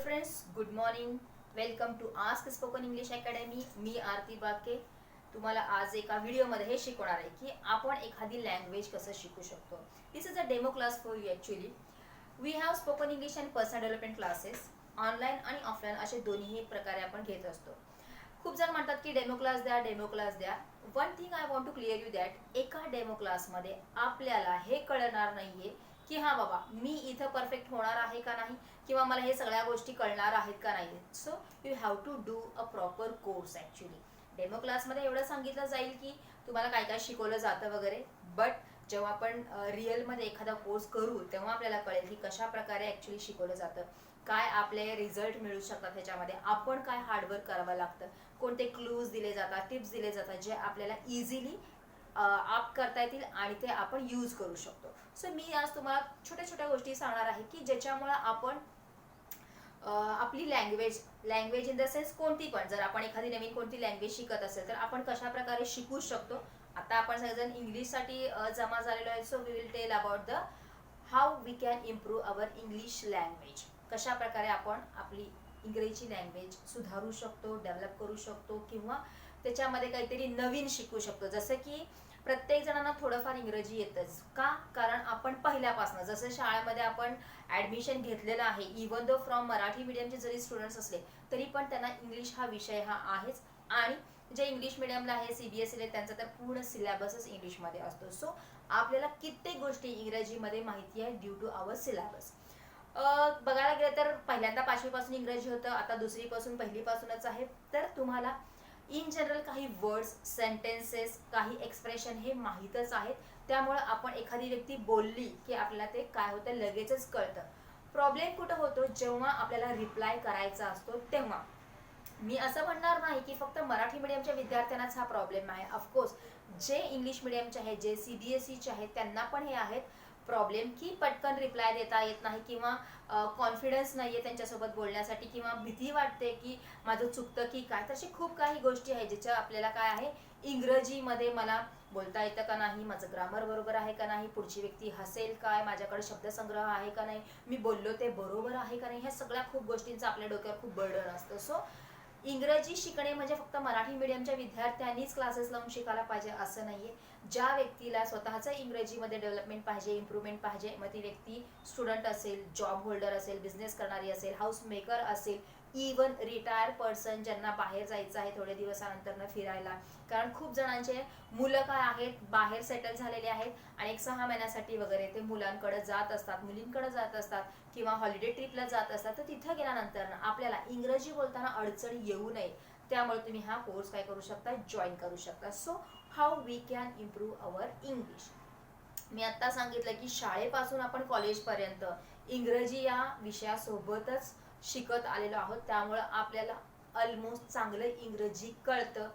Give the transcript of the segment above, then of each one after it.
Friends, good morning. Welcome to ask spoken English academy. मी आरती बाके तुम्हाला आज एका व्हिडिओमध्ये हे शिकवणार आहे की आपण एखादी लँग्वेज कसं शिकू शकतो. This is a demo class for you. Actually we have spoken English and personal development classes. Online आणि ऑफलाईन असे दोन्ही प्रकारे आपण घेत असतो. खूप जण म्हणतात की डेमो क्लास द्या, डेमो क्लास द्या. One thing I want to clear you that एका डेमो क्लासमध्ये आपल्याला हे कळणार नाहीये की हा बाबा मी इथं परफेक्ट होणार आहे का नाही, किंवा मला हे सगळ्या गोष्टी कळणार आहेत का नाही. So you have to do a proper course. Actually demo क्लासमध्ये एवढं सांगितलं जाईल की तुम्हाला काय काय शिकवलं जातं वगैरे, बट जेव्हा आपण रिअलमध्ये एखादा कोर्स करू तेव्हा आपल्याला कळेल की कशा प्रकारे ॲक्च्युली शिकवलं जातं, काय आपले रिझल्ट मिळू शकतात ह्याच्यामध्ये, आपण काय हार्डवर्क करावं लागतं, कोणते क्लूज दिले जातात, टिप्स दिले जातात जे आपल्याला इझिली आप करता येतील आणि ते आपण यूज करू शकतो. सो मी आज तुम्हाला छोट्या छोट्या गोष्टी सांगणार आहे की ज्याच्यामुळे आपण आपली लँग्वेज इन द सेन्स कोणती पण, जर आपण एखादी नवीन कोणती लँग्वेज शिकत असेल तर आपण कशा प्रकारे शिकू शकतो. आता आपण सगळेजण इंग्लिशसाठी जमा झालेलो आहे. So we will tell about the how we can improve our English language. कशा प्रकारे आपण आपली इंग्रजी लँग्वेज सुधारू शकतो, डेव्हलप करू शकतो, किंवा त्याच्यामध्ये काहीतरी नवीन शिकू शकतो. जसं की प्रत्येक जणांना थोडंफार इंग्रजी येतच का, कारण आपण पहिल्यापासून जसं शाळेमध्ये आपण ॲडमिशन घेतलेलं आहे, इवन दो फ्रॉम मराठी मीडियमचे जरी स्टुडंट्स असले तरी पण त्यांना इंग्लिश हा विषय हा आहेच. आणि जे इंग्लिश मिडियमला आहे, CBSE त्यांचा तर पूर्ण सिलेबसच इंग्लिशमध्ये असतो. सो आपल्याला कित्येक गोष्टी इंग्रजीमध्ये माहिती आहे ड्यू टू आवर सिलेबस. बघायला गेलं तर पहिल्यांदा 5वी पासून इंग्रजी होतं, आता 2री पासून, 1ली पासूनच आहे. तर तुम्हाला इन जनरल काही वर्ड्स, सेंटेन्सेस, काही एक्सप्रेशन हे माहीतच आहेत. त्यामुळे आपण एखादी व्यक्ती बोलली की आपल्याला ते काय होतं लगेचच कळतं. प्रॉब्लेम कुठं होतो, जेव्हा आपल्याला रिप्लाय करायचा असतो तेव्हा. मी असं म्हणणार नाही की फक्त मराठी मिडियमच्या विद्यार्थ्यांनाच हा प्रॉब्लेम आहे. ऑफकोर्स जे इंग्लिश मिडियमचे आहेत, जे CBSEचे आहेत, त्यांना पण हे आहेत प्रॉब्लेम की पटकन रिप्लाय देता येत नाही, किंवा कॉन्फिडन्स नाही आहे त्यांच्यासोबत बोलण्यासाठी, किंवा भीती वाटते की माझं चुकतं की काय. तशी खूप काही गोष्टी आहेत ज्याच्या आपल्याला काय आहे, इंग्रजीमध्ये मला बोलता येतं का नाही, माझं ग्रामर बरोबर आहे का नाही, पुढची व्यक्ती हसेल काय, माझ्याकडे शब्दसंग्रह आहे का नाही, मी बोललो ते बरोबर आहे का नाही, ह्या सगळ्या खूप गोष्टींचं आपल्या डोक्यावर खूप बर्डन असतं. सो इंग्रजी शिकणे म्हणजे फक्त मराठी मीडियमच्या विद्यार्थ्यांनीच क्लासेस लावून शिकायला पाहिजे असं नाहीये. ज्या व्यक्तीला स्वतःचं इंग्रजीमध्ये डेव्हलपमेंट पाहिजे, इम्प्रूव्हमेंट पाहिजे, मग ती व्यक्ती स्टुडंट असेल, जॉब होल्डर असेल, बिझनेस करणारी असेल, हाऊस मेकर असेल, इवन रिटायर पर्सन ज्यांना बाहेर जायचं आहे थोड्या दिवसानंतर फिरायला, कारण खूप जणांचे मुलं काय आहेत बाहेर सेटल झालेले आहेत आणि एक 6 महिन्यासाठी वगैरे ते मुलांकडे जात असतात, मुलींकडे जात असतात, किंवा हॉलिडे ट्रिपला जात असतात. तर तिथं गेल्यानंतर आपल्याला इंग्रजी बोलताना अडचण येऊ नये, त्यामुळे तुम्ही हा कोर्स काय करू शकता, जॉईन करू शकता. So how we can improve our English. मी आत्ता सांगितलं की शाळेपासून आपण कॉलेजपर्यंत इंग्रजी या विषयासोबतच शिकत आलेलो आहोत, त्यामुळं आपल्याला ऑलमोस्ट चांगलं इंग्रजी कळतं.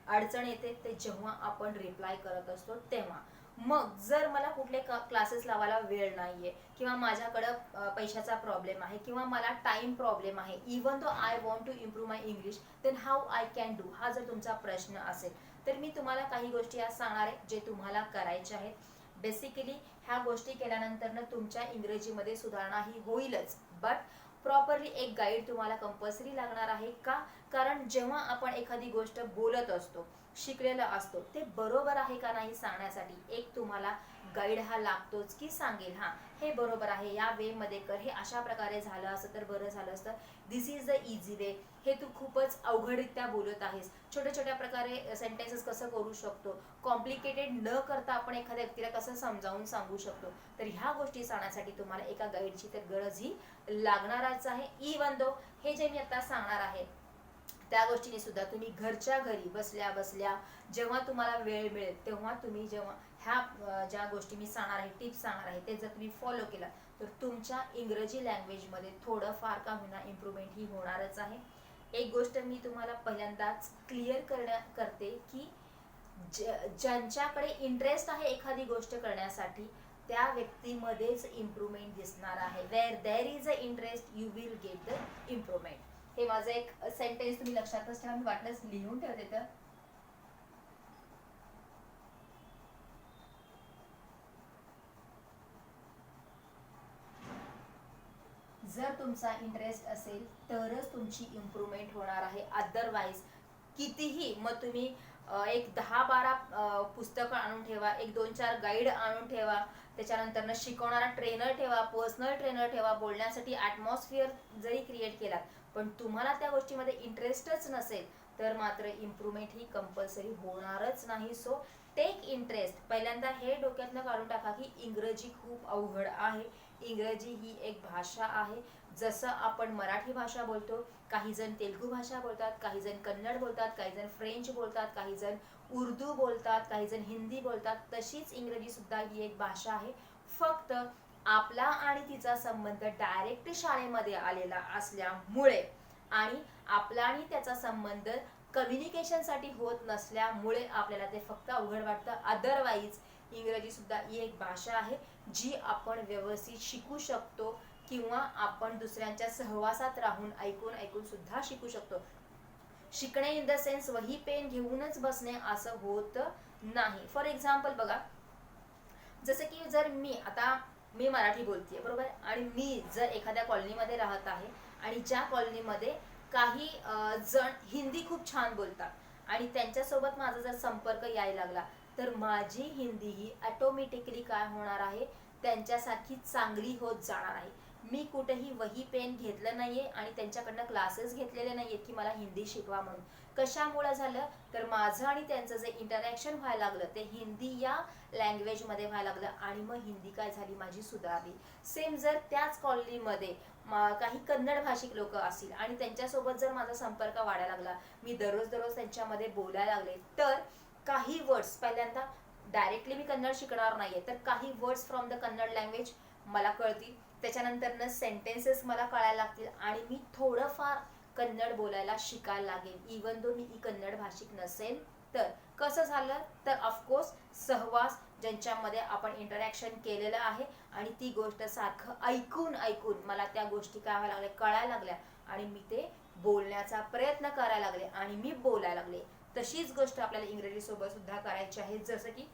अडचण येते ते जेव्हा आपण रिप्लाय करत असतो तेव्हा. मग जर मला कुठले क्लासेस लावायला वेळ नाहीये, किंवा माझ्याकडं पैशाचा प्रॉब्लेम आहे, किंवा मला टाइम प्रॉब्लेम आहे, even though I want to improve my English, then how I can do, हा जर तुमचा प्रश्न असेल तर मी तुम्हाला काही गोष्टी आज सांगणार आहे जे तुम्हाला करायच्या आहेत. बेसिकली ह्या गोष्टी केल्यानंतर तुमच्या इंग्रजीमध्ये सुधारणा ही होईलच, बट प्रॉपरली एक गाईड तुम्हाला कंपल्सरी लागणार आहे. का, कारण जेव्हा आपण एखादी गोष्ट बोलत असतो, शिकलेलं असतो, ते बरोबर आहे का नाही सांगण्यासाठी एक तुम्हाला गाईड हा लागतोच की सांगेल हा हे बरोबर आहे, या वे मध्ये कर, हे अशा प्रकारे झालं असतं तर बरं झालं असतं, दिस इज द इझी वे, हे तू खूपच अवघडरित्या बोलत आहेस, छोट्या छोट्या प्रकारे सेंटेन्सेस कसं करू शकतो, कॉम्प्लिकेटेड न करता आपण एखाद्या व्यक्तीला कसं समजावून सांगू शकतो. तर ह्या गोष्टी सांगण्यासाठी तुम्हाला एका गाईडची तर गरज ही लागणारच आहे. इवन दो हे जे मी आता सांगणार आहे त्या गोष्टीने सुद्धा तुम्ही घरच्या घरी बसल्या बसल्या जेव्हा तुम्हाला वेळ मिळेल तेव्हा तुम्ही जेव्हा ह्या ज्या गोष्टी मी सांगणार आहे, टिप्स सांगणार आहे, ते जर तुम्ही फॉलो केला तर तुमच्या इंग्रजी लँग्वेजमध्ये थोडंफार का होईना इम्प्रूव्हमेंट ही होणारच आहे. एक गोष्ट मी तुम्हाला पहिल्यांदाच क्लिअर करते की ज्यांच्याकडे इंटरेस्ट आहे एखादी गोष्ट करण्यासाठी त्या व्यक्तीमध्येच इम्प्रूव्हमेंट दिसणार आहे. Where there is a interest you will get the improvement. हे माझं एक सेंटेन्स तुम्ही लक्षातच ठेवा, मी वाटलंच लिहून ठेवते. तर जर तुमचा इंटरेस्ट असेल तरच तुमची इम्प्रूव्हमेंट होणार आहे. अदरवाईज कितीही मग तुम्ही एक 10-12 पुस्तकं आणून ठेवा, एक 2-4 गाईड आणून ठेवा, त्याच्यानंतर शिकवणारा ट्रेनर ठेवा, पर्सनल ट्रेनर ठेवा, बोलण्यासाठी ॲटमॉस्फिअर जरी क्रिएट केला, पण तुम्हाला त्या गोष्टीमध्ये इंटरेस्टच नसेल तर मात्र इम्प्रूव्हमेंट ही कंपल्सरी होणारच नाही. So take interest. पहिल्यांदा हे डोक्यातनं काढून टाका की इंग्रजी खूप अवघड आहे. इंग्रजी ही एक भाषा आहे. जसं आपण मराठी भाषा बोलतो, काही जण तेलुगू भाषा बोलतात, काही जण कन्नड बोलतात, काही जण फ्रेंच बोलतात, काही जण उर्दू बोलतात, काही जण हिंदी बोलतात, तशीच इंग्रजी सुद्धा ही एक भाषा आहे. फक्त आपला आणि तिचा संबंध डायरेक्ट शाळेमध्ये आलेला असल्यामुळे आणि आपला आणि त्याचा संबंध कम्युनिकेशनसाठी होत नसल्यामुळे आपल्याला ते फक्त अवघड वाटतं. अदरवाईज इंग्रजी सुद्धा ही एक भाषा आहे जी आपण व्यवस्थित शिकू शकतो किंवा आपण दुसऱ्यांच्या सहवासात राहून ऐकून ऐकून सुद्धा शिकू शकतो. शिकणे इन द सेन्स वही पेन घेऊनच बसणे असं होत नाही. फॉर एक्झाम्पल बघा, जसं की जर मी मराठी बोलतेय बरोबर, आणि मी जर एखाद्या कॉलनीमध्ये राहत आहे आणि ज्या कॉलनीमध्ये काही जण हिंदी खूप छान बोलतात आणि त्यांच्यासोबत माझा जर संपर्क यायला लागला तर माझी हिंदी ही ऑटोमॅटिकली काय होणार आहे, त्यांच्यासारखी चांगली होत जाणार आहे. मी कुठेही वही पेन घेतलं नाहीये आणि त्यांच्याकडनं क्लासेस घेतलेले नाहीये की मला हिंदी शिकवा म्हणून. कशामुळे झालं तर माझं आणि त्यांचं जे इंटरॅक्शन व्हायला लागलं ते हिंदी या लँग्वेजमध्ये व्हायला लागलं आणि मग हिंदी काय झाली माझी सुधारली. सेम जर त्याच कॉलनीमध्ये काही कन्नड भाषिक लोक असतील आणि त्यांच्यासोबत जर माझा संपर्क वाढायला लागला, मी दररोज त्यांच्यामध्ये बोलायला लागले, तर काही वर्ड्स पहिल्यांदा डायरेक्टली मी कन्नड शिकणार नाहीये, तर काही words from the Kannada language मला कळतील, त्याच्यानंतर सेंटेन्सेस मला कळायला लागतील आणि मी थोडंफार कन्नड बोलायला शिकायला लागेल. इवन दो मी कन्नड भाषिक नसेल तर. कसं झालं तर ऑफकोर्स सहवास ज्यांच्यामध्ये आपण इंटरॅक्शन केलेलं आहे आणि ती गोष्ट सारखं ऐकून ऐकून मला त्या गोष्टी काय व्हायला लागल्या, कळायला लागल्या आणि मी ते बोलण्याचा प्रयत्न करायला लागले आणि मी बोलायला लागले. तशीच गोष्ट आपल्याला इंग्रजी सोबत सुद्धा करायची आहे. जसं की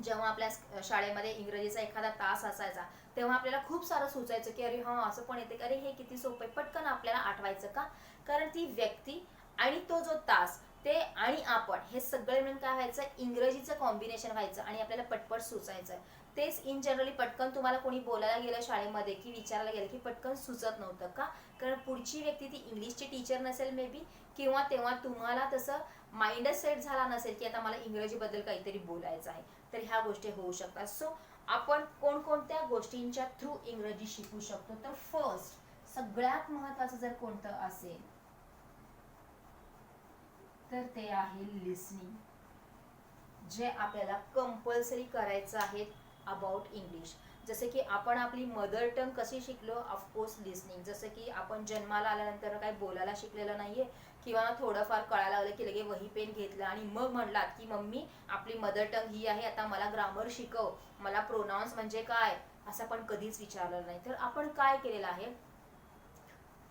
जेव्हा आपल्या शाळेमध्ये इंग्रजीचा एखादा तास असायचा तेव्हा आपल्याला खूप सारं सुचायचं की अरे हा असं पण येते, अरे हे किती सोपं आहे, पटकन आपल्याला आठवायचं का, कारण ती व्यक्ती आणि तो जो तास ते आणि आपण हे सगळे मिळून काय व्हायचं, इंग्रजीचं कॉम्बिनेशन व्हायचं आणि आपल्याला पटपट सुचायचं. तेच इन जनरली पटकन तुम्हाला कोणी बोलायला गेलं शाळेमध्ये की विचारायला गेलं की पटकन सुचत नव्हतं का, कारण पुढची व्यक्ती ती इंग्लिशची टीचर नसेल मे बी, किंवा तेव्हा तुम्हाला तसं माइंडच सेट झाला नसेल की आता मला इंग्रजीबद्दल काहीतरी बोलायचं आहे. तर ह्या गोष्टी होऊ शकतात. सो आपण कोणकोणत्या गोष्टींच्या थ्रू इंग्रजी शिकू शकतो, तर फर्स्ट सगळ्यात महत्त्वाचं जर कोणतं असेल तर ते आहे लिसनिंग, जे आपल्याला कंपल्सरी करायचं आहे अबाउट इंग्लिश. जसे की आपण आपली मदर टंग कशी शिकलो, ऑफकोर्स लिसनिंग. जसं की आपण जन्माला आल्यानंतर काही बोलायला शिकलेलं नाहीये किंवा थोडंफार कळायला लागलं की लगे वही पेन घेतलं आणि मग म्हणलात की मम्मी आपली मदर टंग ही आहे, आता मला ग्रामर शिकव, मला प्रोनाउन्स म्हणजे काय, असं पण कधीच विचारलं नाही. तर आपण काय केलेलं आहे,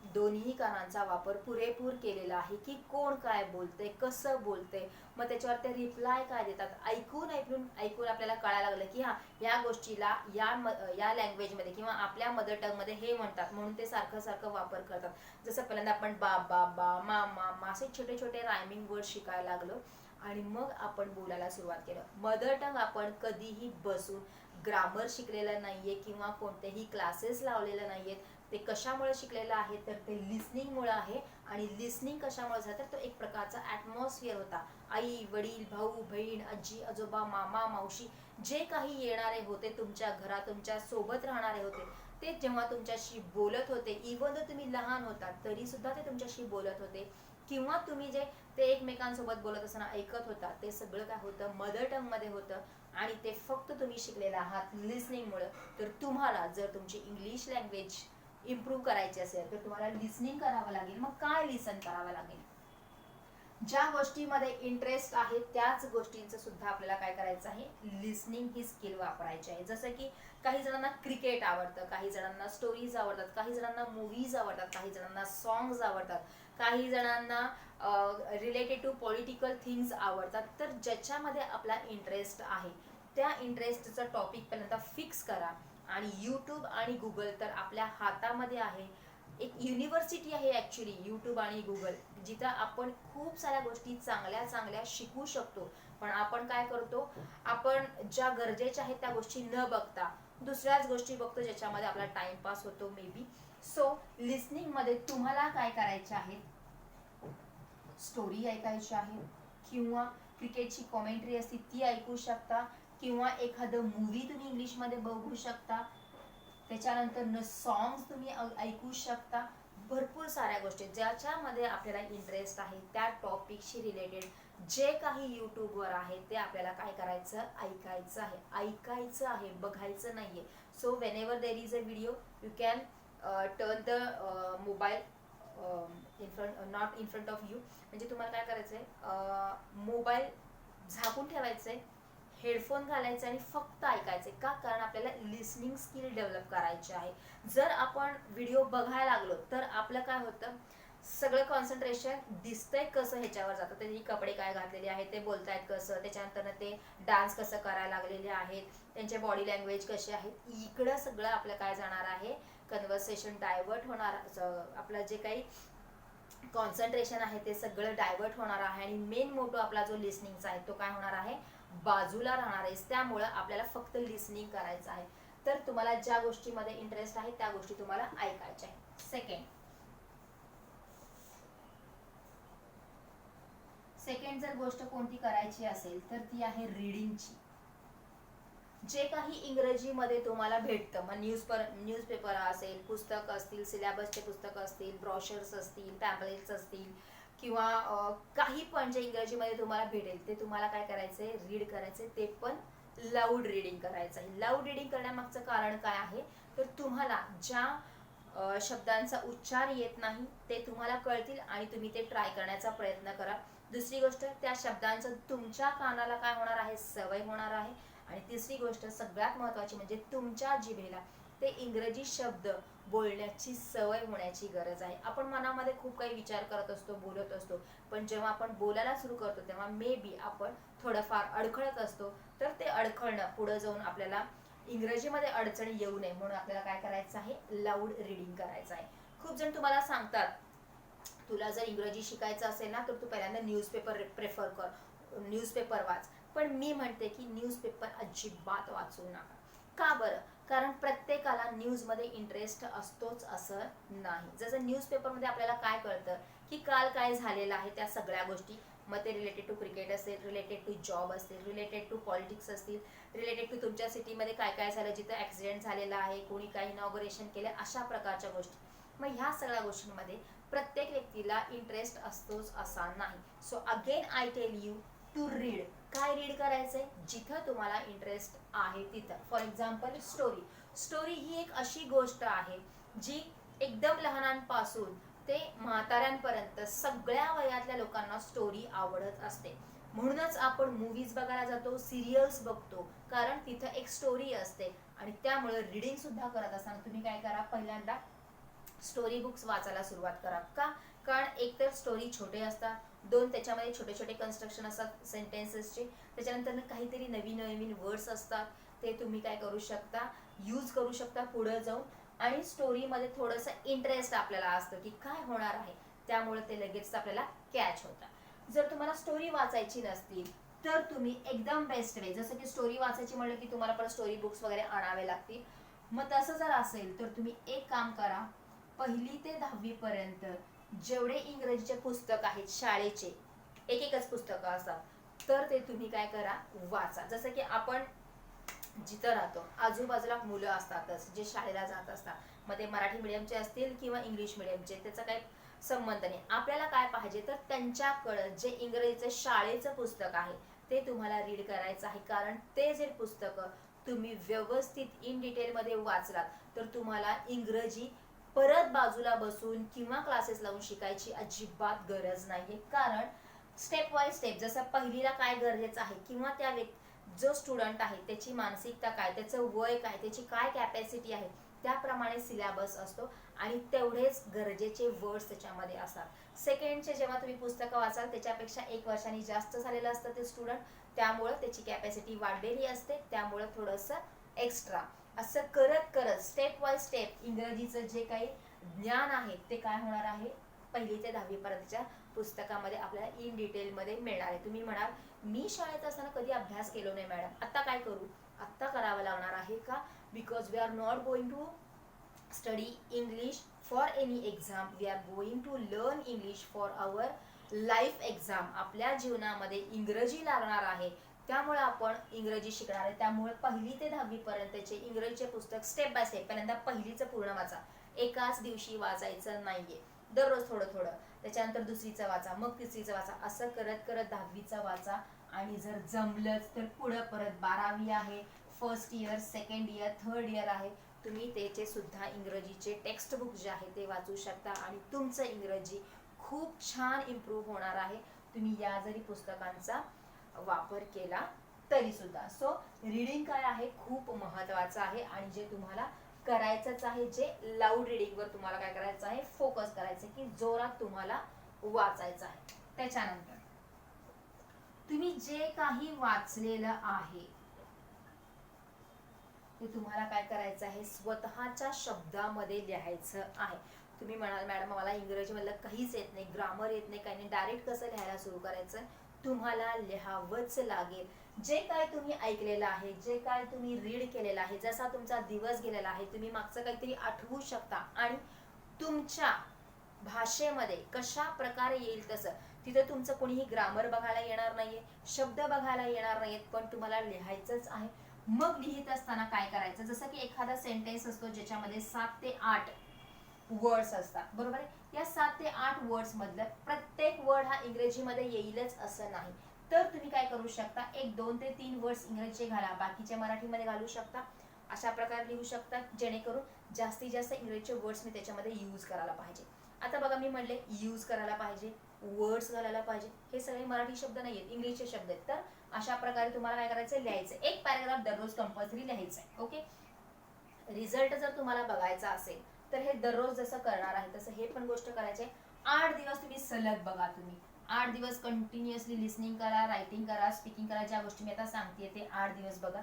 दोन्ही कानांचा वापर पुरेपूर केलेला आहे की कोण काय बोलते, कसं बोलते, मग त्याच्यावर ते रिप्लाय काय देतात, ऐकून ऐकून ऐकून आपल्याला कळायला लागलं की हा या गोष्टीला या लँग्वेजमध्ये किंवा आपल्या मदर टंगमध्ये हे म्हणतात म्हणून ते सारखं सारखं वापर करतात. जसं पहिल्यांदा आपण बाबा बा मा असे छोटे छोटे रायमिंग वर्ड शिकायला लागलो आणि मग आपण बोलायला सुरुवात केलं. मदर टंग आपण कधीही बसून ग्रामर शिकलेलं नाहीये किंवा कोणतेही क्लासेस लावलेले नाहीयेत. ते कशामुळे शिकलेलं आहे तर ते लिसनिंगमुळे आहे. आणि लिसनिंग कशामुळे झालं तर तो एक प्रकारचा ॲटमॉस्फिअर होता. आई वडील भाऊ बहीण आजी आजोबा मामा मावशी जे काही येणारे होते तुमच्या घरात, तुमच्या सोबत राहणारे होते, ते जेव्हा तुमच्याशी बोलत होते, इवन जर तुम्ही लहान होता तरी सुद्धा ते तुमच्याशी बोलत होते किंवा तुम्ही जे ते एकमेकांसोबत बोलत असताना ऐकत होता, ते सगळं काय होतं मदर टंग मध्ये होतं आणि ते फक्त तुम्ही शिकलेला आहात लिसनिंगमुळे. तर तुम्हाला जर तुमची इंग्लिश लँग्वेज इम्प्रूव्ह करायची असेल तर तुम्हाला लिसनिंग करावं लागेल. मग काय लिसन करावं लागेल, ज्या गोष्टीमध्ये इंटरेस्ट आहे त्याच गोष्टींचं सुद्धा आपल्याला काय करायचं आहे, लिसनिंग ही स्किल वापरायची आहे. जसं की काही जणांना क्रिकेट आवडतं, काही जणांना स्टोरीज आवडतात, काही जणांना मूवीज आवडतात, काही जणांना सॉंग्स आवडतात, काही जणांना रिलेटेड टू पॉलिटिकल थिंग्स आवडतात. तर ज्याच्यामध्ये आपला इंटरेस्ट आहे त्या इंटरेस्टचं टॉपिक पहिल्यांदा फिक्स करा आणि यूट्यूब आणि गुगल तर आपल्या हातामध्ये आहे. एक युनिव्हर्सिटी आहे ॲक्च्युली यूट्यूब आणि गुगल, जिथं आपण खूप साऱ्या गोष्टी चांगल्या चांगल्या शिकू शकतो. पण आपण काय करतो, आपण ज्या गरजेच्या आहेत त्या गोष्टी न बघता दुसऱ्याच गोष्टी बघतो, ज्याच्यामध्ये आपला टाइमपास होतो मे बी. सो लिस्निंगमध्ये तुम्हाला काय करायचे आहे, स्टोरी ऐकायची आहे, किंवा क्रिकेटची कॉमेंट्री असते ती ऐकू शकता, किंवा एखादं मूवी तुम्ही इंग्लिशमध्ये बघू शकता, त्याच्यानंतर सॉंग्स तुम्ही ऐकू शकता. भरपूर साऱ्या गोष्टी ज्याच्यामध्ये आपल्याला इंटरेस्ट आहे त्या टॉपिकशी रिलेटेड जे काही यूट्यूबवर आहे ते आपल्याला काय करायचं, ऐकायचं आहे, बघायचं नाहीये. So when ever there is a video you can turn the mobile in front, not in front of you. म्हणजे तुम्हाला काय करायचंय, मोबाईल झाकून ठेवायचंय, हेडफोन घालायचे आणि फक्त ऐकायचे. का? कारण आपल्याला लिसनिंग स्किल डेव्हलप करायची आहे. जर आपण व्हिडिओ बघायला लागलो तर आपलं काय होतं, सगळं कॉन्सन्ट्रेशन दिसतंय कसं ह्याच्यावर जातं, त्यांनी कपडे काय घातलेले आहेत, ते बोलतायत कसं, त्याच्यानंतर ते डान्स कसं करायला लागलेले आहेत, त्यांचे बॉडी लँग्वेज कशी आहे, इकडं सगळं आपलं काय जाणार आहे, कन्व्हर्सेशन डायव्हर्ट होणार, आपलं जे काही कॉन्सन्ट्रेशन आहे ते सगळं डायव्हर्ट होणार आहे. आणि मेन मोटो आपला जो लिसनिंगचा आहे तो काय होणार आहे, बाजूला राहणार आहे. त्यामुळं आपल्याला फक्त लिसनिंग करायचं आहे. तर तुम्हाला ज्या गोष्टीमध्ये इंटरेस्ट आहे त्या गोष्टी तुम्हाला ऐकायच्या आहे. सेकंड जर गोष्ट कोणती करायची असेल तर ती आहे रीडिंगची. जे काही इंग्रजीमध्ये तुम्हाला भेटतं, मग न्यूजपेपर असेल, पुस्तक असतील, सिलेबसचे पुस्तकं असतील, ब्रॉशर्स असतील, पॅम्पलेट्स असतील, किंवा काही पण जे इंग्रजीमध्ये तुम्हाला भेटेल ते तुम्हाला काय करायचंय, रीड करायचंय. ते पण लाऊड रीडिंग करायचं आहे. लाऊड रीडिंग करण्यामागचं कारण काय आहे, तर तुम्हाला ज्या शब्दांचा उच्चार येत नाही ते तुम्हाला कळतील आणि तुम्ही ते ट्राय करण्याचा प्रयत्न करा. दुसरी गोष्ट, त्या शब्दांचं तुमच्या कानाला काय होणार आहे, सवय होणार आहे. आणि तिसरी गोष्ट सगळ्यात महत्त्वाची म्हणजे तुमच्या जिभेला ते इंग्रजी शब्द बोलण्याची सवय होण्याची गरज आहे. आपण मनामध्ये खूप काही विचार करत असतो, बोलत असतो, पण जेव्हा आपण बोलायला सुरू करतो तेव्हा मे बी आपण थोडंफार अडखळत असतो. तर ते अडखळणं पुढे जाऊन आपल्याला इंग्रजीमध्ये अडचणी येऊ नये म्हणून आपल्याला काय करायचं आहे, लाऊड रीडिंग करायचं आहे. खूप जण तुम्हाला सांगतात, तुला जर इंग्रजी शिकायचं असेल ना तर तू पहिल्यांदा न्यूजपेपर प्रेफर कर, न्यूजपेपर वाच. पण मी म्हणते की न्यूजपेपर अजिबात वाचू नका. का बरं? कारण प्रत्येकाला न्यूजमध्ये इंटरेस्ट असतोच असं नाही. जसं न्यूजपेपरमध्ये आपल्याला काय कळतं की काल काय झालेलं आहे त्या सगळ्या गोष्टी, मग ते रिलेटेड टू क्रिकेट असेल, रिलेटेड टू जॉब असेल, रिलेटेड टू पॉलिटिक्स असतील, रिलेटेड टू तुमच्या सिटीमध्ये काय काय झालं, जिथं ॲक्सिडेंट झालेला आहे, कोणी काही इनॉग्रेशन केलं, अशा प्रकारच्या गोष्टी. मग ह्या सगळ्या गोष्टींमध्ये प्रत्येक व्यक्तीला इंटरेस्ट असतोच असा नाही. So again I tell you to read. काय रीड करायचंय, जिथं तुम्हाला इंटरेस्ट आहे तिथं. फॉर एक्झाम्पल स्टोरी ही एक अशी गोष्ट आहे जी एकदम लहानांपासून ते म्हाताऱ्यांपर्यंत सगळ्या वयातल्या लोकांना स्टोरी आवडत असते. म्हणूनच आपण मूवीज बघायला जातो, सिरियल्स बघतो, कारण तिथं एक स्टोरी असते. आणि त्यामुळे रीडिंग सुद्धा करत असताना तुम्ही काय करा, पहिल्यांदा स्टोरी बुक्स वाचायला सुरुवात करा. का? कारण एक तर स्टोरी छोटे असतात, दोन त्याच्यामध्ये छोटे छोटे कन्स्ट्रक्शन असतात सेंटेन्सेसचे, त्याच्यानंतर काहीतरी नवीन नवीन वर्ड्स असतात, ते तुम्ही काय करू शकता, यूज करू शकता पुढे जाऊन. आणि स्टोरीमध्ये थोडंसं इंटरेस्ट आपल्याला असतं की काय होणार आहे, त्यामुळे ते लगेच आपल्याला कॅच होतं. जर तुम्हाला स्टोरी वाचायची नसतील तर तुम्ही एकदम बेस्ट वे, जसं की स्टोरी वाचायची म्हणलं की तुम्हाला पण स्टोरी बुक्स वगैरे आणावे लागतील. मग तसं जर असेल तर तुम्ही एक काम करा, 1ली ते 10वी पर्यंत जेवढे इंग्रजीचे पुस्तक आहेत शाळेचे, एकच पुस्तकं असतात, तर ते तुम्ही काय करा, वाचा. जसं की आपण जिथं राहतो आजूबाजूला मुलं असतातच जे शाळेला जात असतात, मग ते मराठी मीडियमचे असतील किंवा इंग्लिश मीडियमचे, त्याचा काही संबंध नाही. आपल्याला काय पाहिजे तर त्यांच्याकडं जे इंग्रजीचं शाळेचं पुस्तक आहे ते तुम्हाला रीड करायचं आहे. कारण ते जे पुस्तकं तुम्ही व्यवस्थित इन डिटेलमध्ये वाचलात तर तुम्हाला इंग्रजी परत बाजूला बसून किंवा क्लासेस लावून शिकायची अजिबात गरज नाही. कारण स्टेप बाय स्टेप, जसं पहिलीला काय गरजेचं आहे किंवा त्या जो स्टुडंट आहे त्याची मानसिकता काय, त्याचं वय काय, त्याची काय कॅपॅसिटी आहे, त्याप्रमाणे सिलेबस असतो आणि तेवढेच गरजेचे वर्ड्स त्याच्यामध्ये असतात. सेकंडचे जेव्हा तुम्ही पुस्तकं वाचाल त्याच्यापेक्षा 1 वर्षांनी जास्त झालेलं असतं ते स्टुडंट, त्यामुळं त्याची कॅपॅसिटी वाढलेली असते, त्यामुळं थोडंसं एक्स्ट्रा. असं करत करत स्टेप बाय स्टेप इंग्रजीचं जे काही ज्ञान आहे ते काय होणार आहे, 1ली ते 10वी पर्यंतच्या पुस्तकामध्ये आपल्याला इन डिटेलमध्ये मिळणार आहे. तुम्ही म्हणाल मी शाळेत असताना कधी अभ्यास केलो नाही मॅडम, आता काय करू? आता करावं लागणार आहे का? Because we are not going to study English for any exam, we are going to learn English for our life exam. आपल्या जीवनामध्ये इंग्रजी लागणार आहे, त्यामुळे आपण इंग्रजी शिकणार आहे. त्यामुळे 1ली ते 10वी पर्यंतचे इंग्रजीचे पुस्तक स्टेप बाय स्टेप, पहिल्यांदा 1लीचं पूर्ण वाचा, एकाच दिवशी वाचायचं नाहीये, दररोज थोडं थोडं, त्याच्यानंतर 2रीचं वाचा, मग 3रीचं वाचा, असं करत करत 10वीचं वाचा. आणि जर जमलंच तर पुढं परत 12वी आहे, first year, second year, third year आहे, तुम्ही त्याचे सुद्धा इंग्रजीचे टेक्स्ट बुक जे आहे ते वाचू शकता आणि तुमचं इंग्रजी खूप छान इम्प्रूव्ह होणार आहे, तुम्ही या जरी पुस्तकांचा वापर केला तरी सुद्धा. सो रीडिंग काय आहे खूप महत्वाचं आहे आणि जे तुम्हाला करायचंच आहे, जे लाऊड रीडिंगवर तुम्हाला काय करायचं आहे, फोकस करायचं की जोरात तुम्हाला वाचायचं आहे. त्याच्यानंतर तुम्ही जे काही वाचलेलं आहे ते तुम्हाला काय करायचं आहे, स्वतःच्या शब्दामध्ये लिहायचं आहे. तुम्ही म्हणाल मॅडम मला इंग्रजी मधलं काहीच येत नाही, ग्रामर येत नाही, काही नाही, डायरेक्ट कसं लिहायला सुरू करायचं? तुम्हाला लिहावंच लागेल. जे काय तुम्ही ऐकलेलं आहे, जे काय तुम्ही रीड केलेलं आहे, जसा तुमचा दिवस गेलेला आहे, तुम्ही मागचं काहीतरी आठवू शकता आणि तुमच्या भाषेमध्ये कशा प्रकारे येईल तसं. तिथे तुमचं कोणीही ग्रामर बघायला येणार नाहीये, शब्द बघायला येणार नाहीयेत, पण तुम्हाला लिहायचंच आहे. मग लिहित असताना काय करायचं, जसं की एखादा सेंटेन्स असतो ज्याच्यामध्ये 7 ते 8 वर्ड्स असतात, बरोबर आहे. या 7 ते 8 वर्ड्स मधलं प्रत्येक वर्ड हा इंग्रजीमध्ये येईलच असं नाही, तर तुम्ही काय करू शकता, 1, 2 ते 3 वर्ड्स इंग्रजीचे घाला, बाकीचे मराठीमध्ये घालू शकता. अशा प्रकारे लिहू शकता जेणेकरून जास्तीत जास्त इंग्रजीचे वर्ड्स मी त्याच्यामध्ये यूज करायला पाहिजे. आता बघा मी म्हणले यूज करायला पाहिजे, वर्ड्स घालायला पाहिजे, हे सगळे मराठी शब्द नाही आहेत, इंग्लिशचे शब्द आहेत. तर अशा प्रकारे तुम्हाला काय करायचं, लिहायचं, एक पॅराग्राफ दररोज कंपल्सरी लिहायचं आहे. ओके. रिझल्ट जर तुम्हाला बघायचा असेल तर हे दररोज जसं करणार आहे तसं हे पण गोष्ट करायची आहे. 8 दिवस तुम्ही सलग बघा, तुम्ही 8 दिवस कंटिन्युअसली लिसनिंग करा, रायटिंग करा, स्पीकिंग करा, ज्या गोष्टी मी आता सांगते ते 8 दिवस बघा.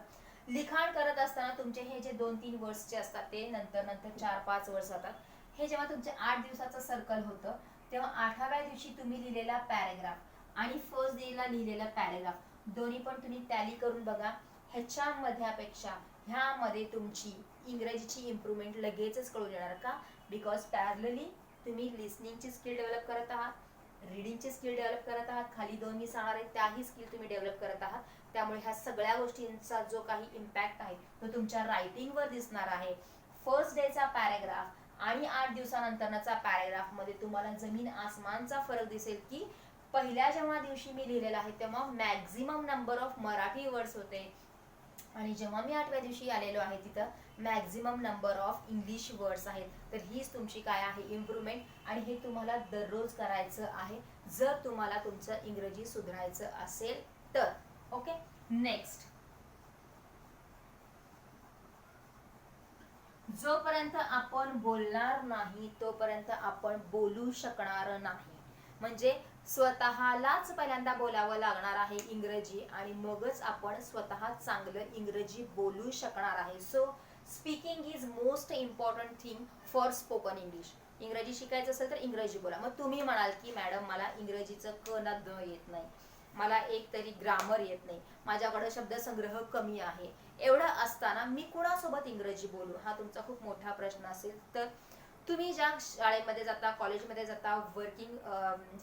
लिखाण करत असताना तुमचे हे जे 2-3 वर्ड्सचे असतात ते नंतर नंतर 4-5 वर्ड्स जातात. हे जेव्हा तुमचे 8 दिवसाचं सर्कल होतं तेव्हा 8व्या दिवशी तुम्ही लिहिलेला पॅराग्राफ आणि फर्स्ट डेला लिहिलेला पॅराग्राफ दोन्ही पण तुम्ही टॅली करून बघा. ह्याच्यामध्येपेक्षा ह्यामध्ये तुमची इंग्रजीची इम्प्रूव्हमेंट लगेचच कळून येणार का? बिकॉज पॅरलली तुम्ही लिसनिंगची स्किल डेव्हलप करत आहात, रीडिंगची स्किल डेव्हलप करत आहात, खाली 2 मी सांगणार आहे त्याही स्किल तुम्ही डेव्हलप करत आहात. त्यामुळे ह्या सगळ्या गोष्टींचा जो काही इम्पॅक्ट आहे तो तुमच्या रायटिंगवर दिसणार आहे. फर्स्ट डेचा पॅराग्राफ आणि 8 दिवसानंतरचा पॅराग्राफ मध्ये तुम्हाला जमीन आसमानचा फरक दिसेल की पहिल्या जेव्हा दिवशी मी लिहिलेला आहे तेव्हा maximum number of Marathi words होते आणि जेव्हा मी 8व्या दिवशी आलेलो आहे तिथं maximum number of English words आहेत. तर हीच तुमची काय आहे इम्प्रूव्हमेंट आणि हे तुम्हाला दररोज करायचं आहे जर तुम्हाला तुमचं इंग्रजी सुधारायचं असेल तर. ओके. नेक्स्ट, जोपर्यंत आपण बोलणार नाही तोपर्यंत आपण बोलू शकणार नाही. म्हणजे स्वतःलाच पहिल्यांदा बोलावं लागणार आहे इंग्रजी आणि मगच आपण स्वतः चांगलं इंग्रजी बोलू शकणार आहे. So speaking is most important thing for spoken English. इंग्रजी शिकायचं असेल तर इंग्रजी बोला. मग तुम्ही म्हणाल की मॅडम मला इंग्रजीचं क ना द येत नाही, मला एक तरी ग्रामर येत नाही, माझ्याकडे शब्दसंग्रह कमी आहे, एवढं असताना मी कुणासोबत इंग्रजी बोलू, हा तुमचा खूप मोठा प्रश्न असेल तर तुम्ही ज्या शाळेमध्ये जाता, कॉलेजमध्ये जाता, वर्किंग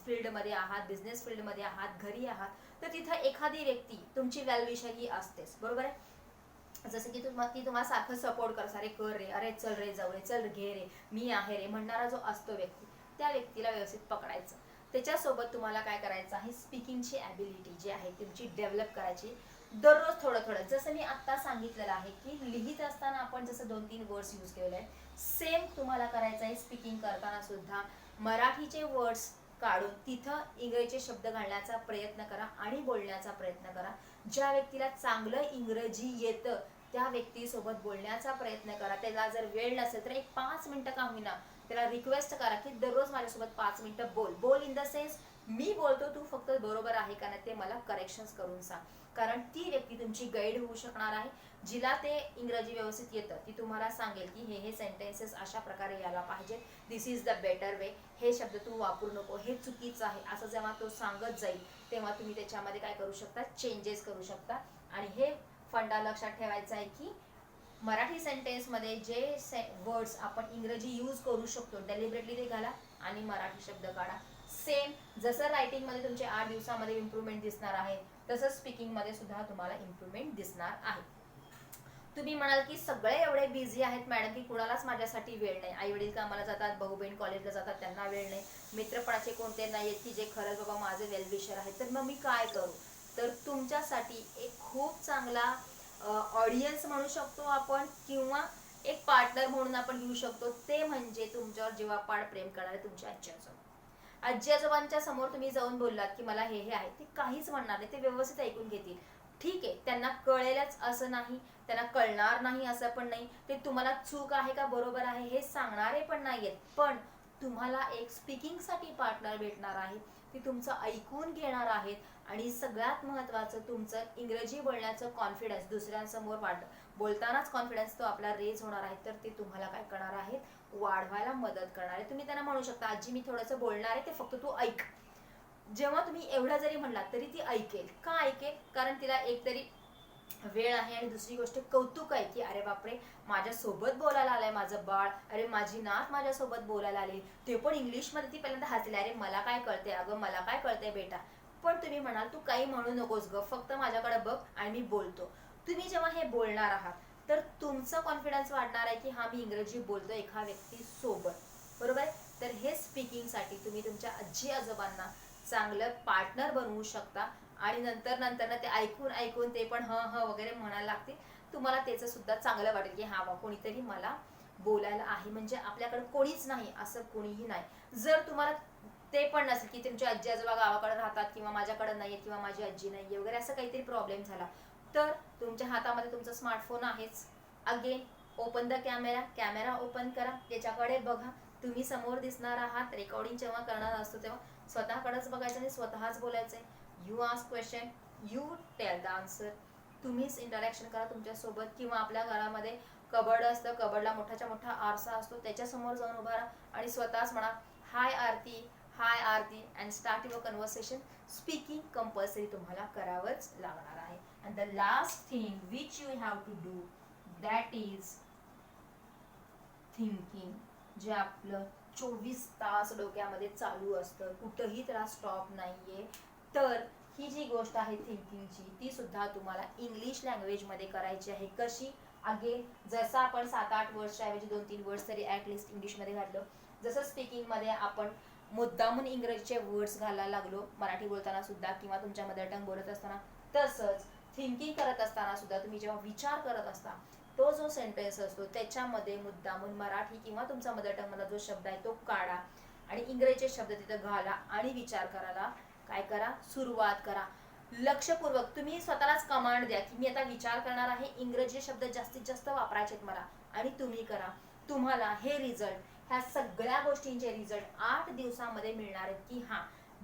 फील्डमध्ये आहात, बिझनेस फील्डमध्ये आहात, घरी आहात, तर तिथं एखादी व्यक्ती तुमची वेलविशर ही असतेच, बरोबर आहे. जसं की ती तुम्हाला सारखं सपोर्ट करस, अरे कर रे, अरे चल रे, जाऊ रे, चल घे रे, मी आहे रे म्हणणारा जो असतो व्यक्ती, त्या व्यक्तीला व्यवस्थित पकडायचं. त्याच्यासोबत तुम्हाला काय करायचं आहे, स्पीकिंगची ॲबिलिटी जी आहे तुमची डेव्हलप करायची दररोज थोडं थोडं. जसं मी आत्ता सांगितलेलं आहे की लिहित असताना आपण जसं 2-3 वर्ड्स यूज केलेले आहे, सेम तुम्हाला करायचं आहे स्पीकिंग करताना सुद्धा. मराठीचे वर्ड्स काढून तिथं इंग्रजीचे शब्द घालण्याचा प्रयत्न करा आणि बोलण्याचा प्रयत्न करा. ज्या व्यक्तीला चांगलं इंग्रजी येतं त्या व्यक्तीसोबत बोलण्याचा प्रयत्न करा. त्याला जर वेळ नसेल तर एक 5 मिनिटं का होईना त्याला रिक्वेस्ट करा की दररोज माझ्यासोबत 5 मिनिटं बोल. बोल इन द सेन्स मी बोलतो तू फक्त बरोबर आहे का नाही ते मला करेक्शन्स करून सांग, कारण ती व्यक्ती तुमची गाईड होऊ शकणार आहे. जिला ते इंग्रजी व्यवस्थित येतं ती तुम्हाला सांगेल की हे सेंटेन्सेस अशा प्रकारे यायला पाहिजे, दिस इज द बेटर वे, हे शब्द तू वापरू नको, हे चुकीचं आहे, असं जेव्हा तो सांगत जाईल तेव्हा तुम्ही त्याच्यामध्ये काय करू शकता, चेंजेस करू शकता. आणि हे फंडा लक्षात ठेवायचा आहे की मराठी सेंटेन्समध्ये जे वर्ड्स आपण इंग्रजी यूज करू शकतो डेलिबरेटली ते घाला आणि मराठी शब्द काढा. सेम जसं रायटिंगमध्ये तुमचे 8 दिवसामध्ये इम्प्रूव्हमेंट दिसणार आहे तसंच स्पीकिंगमध्ये सुद्धा तुम्हाला इम्प्रूव्हमेंट दिसणार आहे. तुम्ही म्हणाल की सगळे एवढे बिझी आहेत मॅडम की कुणालाच माझ्यासाठी वेळ नाही, आई वडील कामाला जातात, भाऊ बहीण कॉलेजला जातात, त्यांना वेळ नाही, मित्रपणाचे कोणते नाही आहेत की जे खरंच बाबा माझे वेल विशर आहेत, तर मग मी काय करू. तर तुमच्यासाठी एक खूप चांगला ऑडियन्स म्हणू शकतो आपण किंवा एक पार्टनर म्हणून आपण घेऊ शकतो, ते म्हणजे तुमच्यावर जीवापाड प्रेम करणारे तुमचे आजी आजोबा. आजी आजोबांच्या समोर तुम्ही जाऊन बोललात की मला हे आहे, ते काहीच म्हणणार नाही, ते व्यवस्थित ऐकून घेतील. ठीक आहे, त्यांना कळेलच असं नाही, त्यांना कळणार नाही असं पण नाही, ते तुम्हाला चूक आहे का बरोबर आहे हे सांगणारे पण नाहीयेत, पण तुम्हाला एक स्पीकिंगसाठी पार्टनर भेटणार आहे, ती तुमचं ऐकून घेणार आहेत. आणि सगळ्यात महत्त्वाचं तुमचं इंग्रजी बोलण्याचं कॉन्फिडन्स, दुसऱ्यांसमोर बोलतानाच कॉन्फिडन्स तो आपला रेज होणार आहे, तर ते तुम्हाला काय करणार आहेत, वाढवायला मदत करणार आहे. तुम्ही त्यांना म्हणू शकता आजी मी थोडंसं बोलणार आहे, ते फक्त तू ऐक. जेव्हा तुम्ही एवढं जरी म्हणलात तरी ती ऐकेल. का ऐकेल, कारण तिला एकतरी वेळ आहे आणि दुसरी गोष्ट कौतुक आहे की अरे बापरे माझ्यासोबत बोलायला आलाय माझं बाळ, अरे माझी नात माझ्यासोबत बोलायला आली, ते पण इंग्लिशमध्ये. ती पहिल्यांदा हसली, अरे मला काय कळते अगं, मला काय कळते बेटा. पण तुम्ही म्हणाल तू काही म्हणू नकोस ग, फक्त माझ्याकडे बघ आणि मी बोलतो. तुम्ही जेव्हा हे बोलणार आहात तर तुमचा कॉन्फिडन्स वाढणार आहे की हा मी इंग्रजी बोलतो एका व्यक्तीसोबत, बरोबर आहे. तर हे स्पीकिंगसाठी तुम्ही तुमच्या आजी आजोबांना चांगलं पार्टनर बनवू शकता आणि नंतर नंतर ते ऐकून ऐकून ते पण ह ह वगैरे म्हणायला लागतील. तुम्हाला त्याचं सुद्धा चांगलं वाटेल की हा बा कोणीतरी मला बोलायला आहे, म्हणजे आपल्याकडे कोणीच नाही असं कोणीही नाही. जर तुम्हाला ते पण नसेल की तुमची आजी आजोबा गावाकडे राहतात किंवा माझ्याकडे नाहीये किंवा माझी आजी नाहीये वगैरे असं काहीतरी प्रॉब्लेम झाला, तर तुमच्या हातामध्ये तुमचा स्मार्टफोन आहेच. Again open the camera, camera open करा, त्याच्याकडे बघा, तुम्ही समोर दिसणार आहात. रेकॉर्डिंग जेव्हा करणार असतो तेव्हा स्वतःकडेच बघायचं आणि स्वतःच बोलायचंय. You ask question, you tell the answer. तुम्हीच इंटरॅक्शन करा तुमच्यासोबत, किंवा आपल्या घरामध्ये कबर्ड असतं, कबर्डला मोठाच्या मोठा आरसा असतो, त्याच्यासमोर जाऊन उभा राहा आणि स्वतःच म्हणा hi Aarti, hi Aarti, and start your conversation. Speaking compulsory तुम्हाला करावंच लागणार आहे. And the last thing which you have to do that is thinking, जे आपलं 24 तास डोक्यामध्ये चालू असतं, कुठंही त्याला स्टॉप नाहीये. तर ही जी गोष्ट आहे थिंकिंगची, ती सुद्धा तुम्हाला इंग्लिश लँग्वेजमध्ये करायची आहे. कशी, अगेन जसं आपण 7-8 वर्षाऐवजी 2-3 वर्ष तरी ॲटलिस्ट इंग्लिशमध्ये घातलं, जसं स्पीकिंगमध्ये आपण मुद्दामून इंग्रजीचे वर्ड्स घालायला लागलो मराठी बोलताना सुद्धा किंवा तुमच्या मदर टंग बोलत असताना, तसंच थिंकिंग करत असताना सुद्धा तुम्ही जेव्हा विचार करत असता तो जो सेंटेन्स असतो त्याच्यामध्ये मुद्दामून मराठी किंवा तुमचा मदर टंग मधला जो शब्द आहे तो काढा आणि इंग्रजीचे शब्द तिथे घाला आणि विचार करायला काय करा, सुरुवात करा. लक्षपूर्वक तुम्ही स्वतःलाच कमांड द्या की मी आता विचार करणार आहे, इंग्रजी शब्द जास्तीत जास्त वापरायचे मला, आणि तुम्ही करा. तुम्हाला हे रिझल्ट, ह्या सगळ्या गोष्टींचे रिझल्ट 8 दिवसामध्ये मिळणार आहेत की हा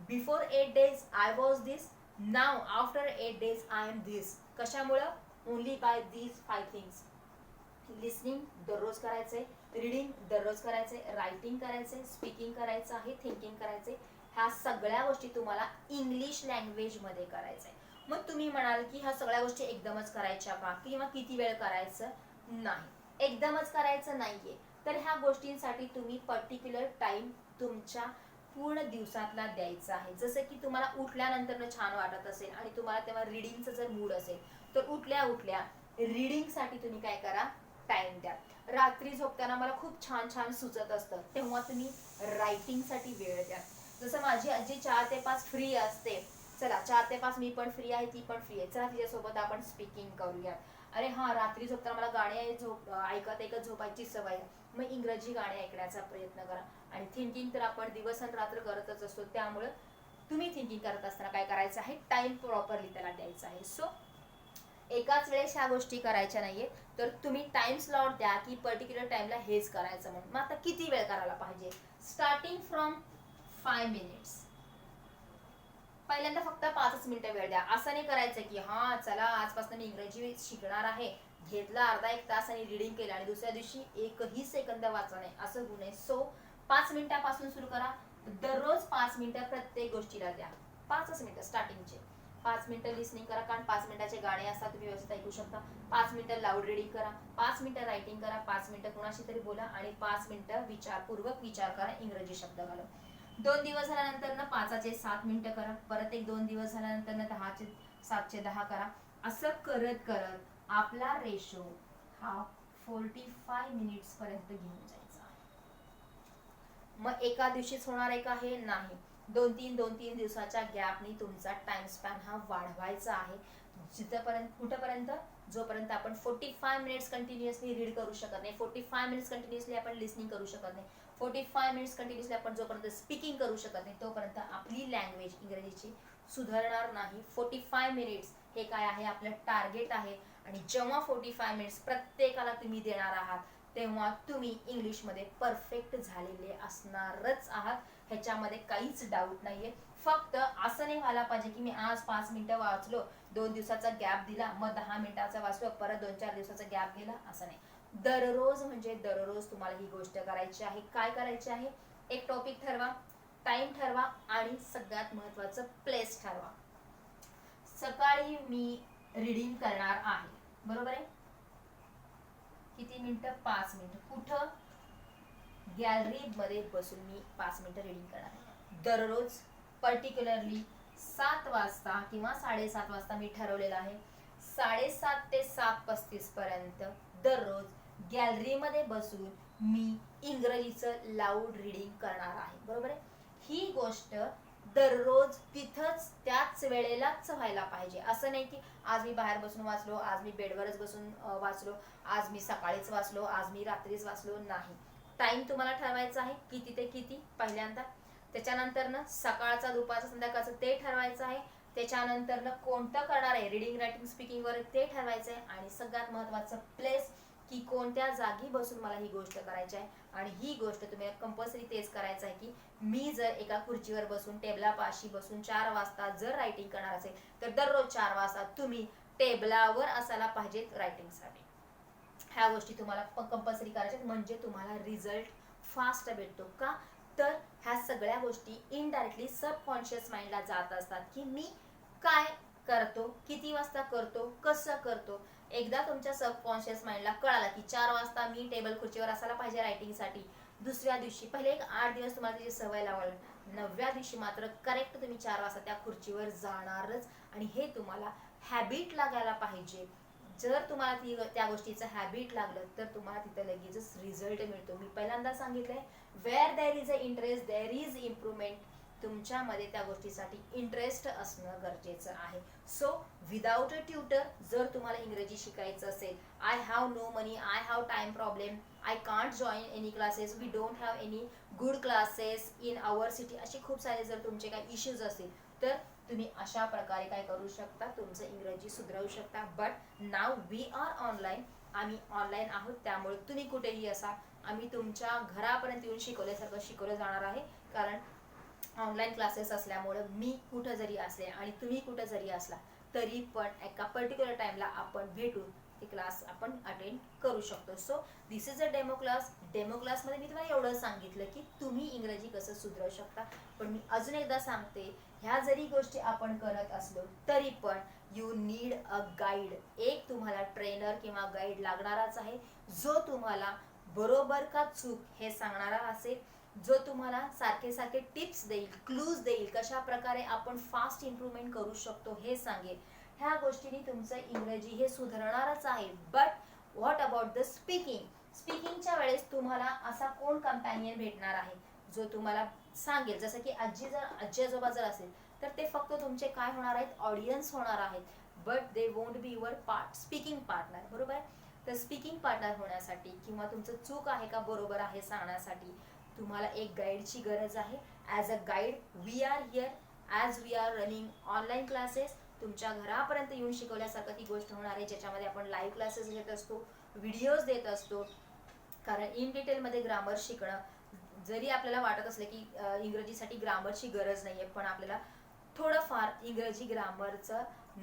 before 8 days I was this, now after 8 days I am this. कशामुळं, only by these 5 things. Listening दररोज करायचंय, रीडिंग दररोज करायचंय, रायटिंग करायचंय, स्पीकिंग करायचं आहे, थिंकिंग करायचंय. ह्या सगळ्या गोष्टी तुम्हाला इंग्लिश लँग्वेजमध्ये करायचंय. मग तुम्ही म्हणाल की ह्या सगळ्या गोष्टी एकदमच करायच्या का, किंवा किती वेळ करायचं, नाही, एकदमच करायचं नाहीये. तर ह्या गोष्टींसाठी तुम्ही पर्टिक्युलर टाइम तुमच्या पूर्ण दिवसातला द्यायचा आहे. जसं की तुम्हाला उठल्यानंतर छान वाटत असेल आणि तुम्हाला तेव्हा रीडिंगचं जर मूड असेल तर उठल्या उठल्या रीडिंगसाठी तुम्ही काय करा, टाइम द्या. रात्री झोपताना मला खूप छान छान सुचत असतं तेव्हा तुम्ही रायटिंगसाठी वेळ द्या. जसं माझी आजी 4 ते 5 फ्री असते, चला 4 ते 5 मी पण फ्री आहे, ती पण फ्री आहे, चला तिच्यासोबत आपण स्पीकिंग करूया. अरे हा, रात्री झोपताना मला गाणे ऐकत ऐकत झोपायची सवय आहे, मग इंग्रजी गाणे ऐकण्याचा प्रयत्न करा. आणि थिंकिंग तर आपण दिवस आणि रात्र करतच असतो, त्यामुळे तुम्ही थिंकिंग करत असताना काय करायचं आहे, टाइम प्रॉपरली त्याला द्यायचा आहे. सो एकाच वेळेस ह्या गोष्टी करायच्या नाहीये, तर तुम्ही टाइम स्लॉट द्या की पर्टिक्युलर टाइमला हेच करायचं म्हणून. मग आता किती वेळ करायला पाहिजे, स्टार्टिंग फ्रॉम 5 minutes, पहिल्यांदा फक्त 5 मिनिटं वेळ द्या. असं नाही करायचं की हा चला आजपासून मी इंग्रजी शिकणार आहे, घेतला अर्धा एक तास आणि रीडिंग केलं आणि दुसऱ्या दिवशी एकही सेकंद वाचला नाही, असं होऊ नये. सो 5 मिनिटापासून सुरू करा. दररोज 5 मिनिटं प्रत्येक गोष्टीला द्या. 5 मिनिटं स्टार्टिंगचे. 5 मिनिटं लिसनिंग करा, कारण 5 मिनिटाचे गाणे असतात, तुम्ही व्यवस्थित ऐकू शकता. 5 मिनिटं लाऊड रीडिंग करा, 5 मिनिटं रायटिंग करा, 5 मिनिटं कोणाशी तरी बोला आणि 5 मिनिटं विचारपूर्वक विचार करा इंग्रजी शब्द घालून. 2 दिवस झाल्यानंतर ना 5चे 7 मिनिटं करा, परत एक 2 दिवस झाल्यानंतर ना 10चे 7चे 10 करा. असं करत करत आपला रेशो हा 45 मिनिट्स पर्यंत घेऊन जायचा. मग एका दिवशीच होणार आहे का हे नाही, 2-3 दिवसाच्या गॅपनी तुमचा टाइम स्पॅन हा वाढवायचा आहे. जिथपर्यंत कुठपर्यंत, जोपर्यंत आपण 45 मिनिट्स कंटिन्युअसली रीड करू शकत नाही, 45 मिनिट्स कंटिन्युअसली आपण लिसनिंग करू शकत नाही, 45 मिनिट्स कंटिन्युअसली आपण जोपर्यंत स्पीकिंग करू शकत नाही, तोपर्यंत आपली लँग्वेज इंग्रजीची सुधारणार नाही. 45 मिनिट्स हे काय आहे, आपलं टार्गेट आहे. आणि जेव्हा 45 मिनिट्स प्रत्येकाला तुम्ही देणार आहात, तेव्हा तुम्ही इंग्लिशमध्ये परफेक्ट झालेले असणारच आहात, ह्याच्यामध्ये काहीच डाऊट नाहीये. फक्त असं नाही व्हायला पाहिजे की मी आज 5 मिनिटं वाचलो, 2 दिवसाचा गॅप दिला, मग 10 मिनिटाचा वाचलो, परत 2-4 दिवसाचा गॅप गेला, असं नाही. दररोज म्हणजे दररोज तुम्हाला ही गोष्ट करायची आहे. काय करायची आहे, एक टॉपिक ठरवा, टाइम ठरवा आणि सगळ्यात महत्वाचं प्लेस ठरवा. सकाळी मी रीडिंग करणार आहे, बरोबर आहे, किती मिनिटं, 5 मिनिटं. कुठं, गॅलरी मध्ये बसून मी 5 मिनिटं रीडिंग करणार आहे. दररोज पर्टिक्युलरली 7 वाजता किंवा 7:30 वाजता मी ठरवलेलं आहे, 7:30 ते 7:35 पर्यंत दररोज गॅलरीमध्ये बसून मी इंग्रजीचं लाऊड रीडिंग करणार आहे, बरोबर आहे. ही गोष्ट दररोज तिथंच त्याच वेळेलाच व्हायला पाहिजे. असं नाही की आज मी बाहेर बसून वाचलो, आज मी बेडवरच बसून वाचलो, आज मी सकाळीच वाचलो, आज मी रात्रीच वाचलो, नाही. टाइम तुम्हाला ठरवायचा आहे, किती ते किती पहिल्यांदा. त्याच्यानंतर ना सकाळचा, दुपारचा, संध्याकाळचं ते ठरवायचं आहे. त्याच्यानंतर ना कोणतं करणार आहे, रीडिंग, रायटिंग, स्पीकिंग वर ते ठरवायचं आहे. आणि सगळ्यात महत्वाचं प्लेस, की कोणत्या जागी बसून मला ही गोष्ट करायची आहे. आणि ही गोष्ट तुम्ही कंपल्सरी तेच करायचं आहे की मी जर एका खुर्चीवर बसून, टेबलापाशी बसून 4 वाजता जर रायटिंग करणार असेल, तर दररोज 4 वाजता तुम्ही टेबलावर असायला पाहिजेत रायटिंगसाठी. ह्या गोष्टी तुम्हाला कंपल्सरी करायच्या, म्हणजे तुम्हाला रिझल्ट फास्ट भेटतो. का तर ह्या सगळ्या गोष्टी इनडायरेक्टली सबकॉन्शियस माइंडला जात असतात की मी काय करतो, किती वाजता करतो, कसं करतो. एकदा तुमच्या सबकॉन्शियस माइंडला कळालं की 4 वाजता मी टेबल खुर्चीवर असायला पाहिजे रायटिंगसाठी, दुसऱ्या दिवशी पहिले एक 8 दिवस तुम्हाला त्याची सवय लावाल, 9व्या दिवशी मात्र करेक्ट तुम्ही 4 वाजता त्या खुर्चीवर जाणारच. आणि हे तुम्हाला हॅबिट लागायला पाहिजे. जर तुम्हाला त्या गोष्टीचं हॅबिट लागलं तर तुम्हाला तिथं लगेचच रिझल्ट मिळतो. मी पहिल्यांदा सांगितलंय, where there is a interest there is improvement. तुमच्यामध्ये त्या गोष्टीसाठी इंटरेस्ट असणं गरजेचं आहे. सो विदाउट अ ट्युटर जर तुम्हाला इंग्रजी शिकायचं असेल, I have no money, I have time problem, I can't join any classes, we don't have any good classes in our city, असे खूप सारे जर तुमचे काही इश्यूज असतील, तर तुम्ही अशा प्रकारे काय करू शकता, तुमचं इंग्रजी सुधारू शकता. But now we are online, आम्ही ऑनलाईन आहोत, त्यामुळे तुम्ही कुठेही असा, आम्ही तुमच्या घरापर्यंत येऊन शिकवल्यासारखं शिकवलं जाणार आहे. कारण ऑनलाईन क्लासेस असल्यामुळे मी कुठं जरी असले आणि तुम्ही कुठं जरी असला तरी पण एका पर्टिक्युलर टाइमला आपण भेटून ते क्लास आपण अटेंड करू शकतो. So this is a demo class. Demo क्लासमध्ये मी तुम्हाला एवढं सांगितलं की तुम्ही इंग्रजी कसं सुधारू शकता. पण मी अजून एकदा सांगते, ह्या जरी गोष्टी आपण करत असलो तरी पण यू नीड अ गाईड. एक तुम्हाला ट्रेनर किंवा गाईड लागणारच आहे, जो तुम्हाला बरोबर का चूक हे सांगणारा असेल, जो तुम्हाला सारखे सारखे टिप्स देईल, क्लूज देईल, कशा प्रकारे आपण फास्ट इम्प्रूव्हमेंट करू शकतो हे सांगेल. ह्या गोष्टींनी तुमचं इंग्रजी हे सुधारणारच आहे. But what about the speaking. स्पीकिंगच्या वेळेस तुम्हाला असा कोण कंपॅनियन भेटणार आहे जो तुम्हाला सांगेल, जसं की आजी आजोबा जर असेल तर ते फक्त तुमचे काय होणार आहेत, ऑडियन्स होणार आहेत. But they won't be your speaking partner, बरोबर आहे. तर स्पीकिंग पार्टनर होण्यासाठी किंवा तुमचं चूक आहे का बरोबर आहे सांगण्यासाठी तुम्हाला एक गाईडची गरज आहे. As a guide we are here, as we are running online classes. तुमच्या घरापर्यंत येऊन शिकवल्यासारखं ती गोष्ट होणार आहे, ज्याच्यामध्ये आपण लाईव्ह क्लासेस घेत असतो, व्हिडिओज देत असतो. कारण इन डिटेलमध्ये ग्रामर शिकणं, जरी आपल्याला वाटत असलं की इंग्रजीसाठी ग्रामरची गरज नाही आहे, पण आपल्याला थोडंफार इंग्रजी ग्रामरचं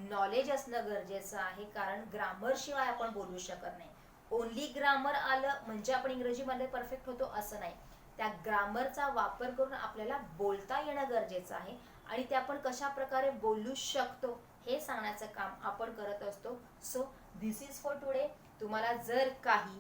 नॉलेज असणं गरजेचं आहे, कारण ग्रामर शिवाय आपण बोलू शकत नाही. ओनली ग्रामर आलं म्हणजे आपण इंग्रजीमध्ये परफेक्ट होतो असं नाही. त्या ग्रामरचा वापर करून आपल्याला बोलता येणं गरजेचं आहे आणि ते आपण कशा प्रकारे बोलू शकतो हे सांगण्याचं काम आपण करत असतो. So this is for today. तुम्हाला जर काही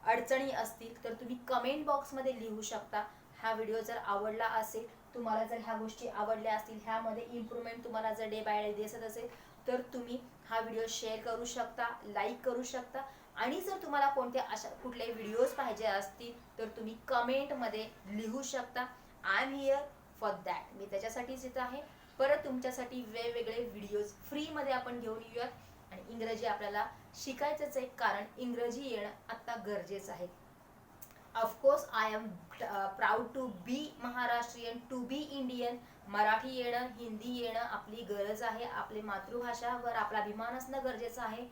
अडचणी असतील तर तुम्ही कमेंट बॉक्समध्ये लिहू शकता. हा व्हिडिओ जर आवडला असेल, तुम्हाला जर ह्या गोष्टी आवडल्या असतील, ह्यामध्ये इम्प्रूव्हमेंट तुम्हाला जर डे बाय डे दिसत असेल तर तुम्ही हा व्हिडिओ शेअर करू शकता, लाईक करू शकता. आणि जर तुम्हाला कोणत्या अशा कुठले व्हिडिओज पाहिजे असतील तर तुम्ही कमेंटमध्ये लिहू शकता. I am here for that. मी त्याच्यासाठीच इथं आहे. परत तुमच्यासाठी वेगवेगळे व्हिडिओज फ्रीमध्ये आपण घेऊन येऊयात. आणि इंग्रजी आपल्याला शिकायचंच आहे, कारण इंग्रजी येणं आता गरजेचं आहे. Of course I am proud to be Maharashtrian, to be Indian. Marathi येणं, हिंदी येणं आपली गरज आहे. आपली मातृभाषावर आपला अभिमान असणं गरजेचं आहे.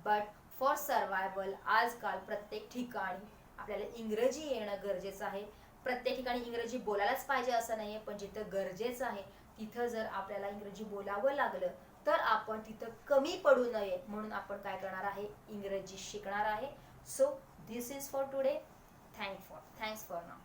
बट फॉर सर्वायवल आजकाल प्रत्येक ठिकाणी आपल्याला इंग्रजी येणं गरजेचं आहे. प्रत्येक ठिकाणी इंग्रजी बोलायलाच पाहिजे असं नाहीये, पण जिथं गरजेचं आहे तिथं जर आपल्याला इंग्रजी बोलावं लागलं तर आपण तिथं कमी पडू नये म्हणून आपण काय करणार आहे, इंग्रजी शिकणार आहे. So this is for today. Thanks for now.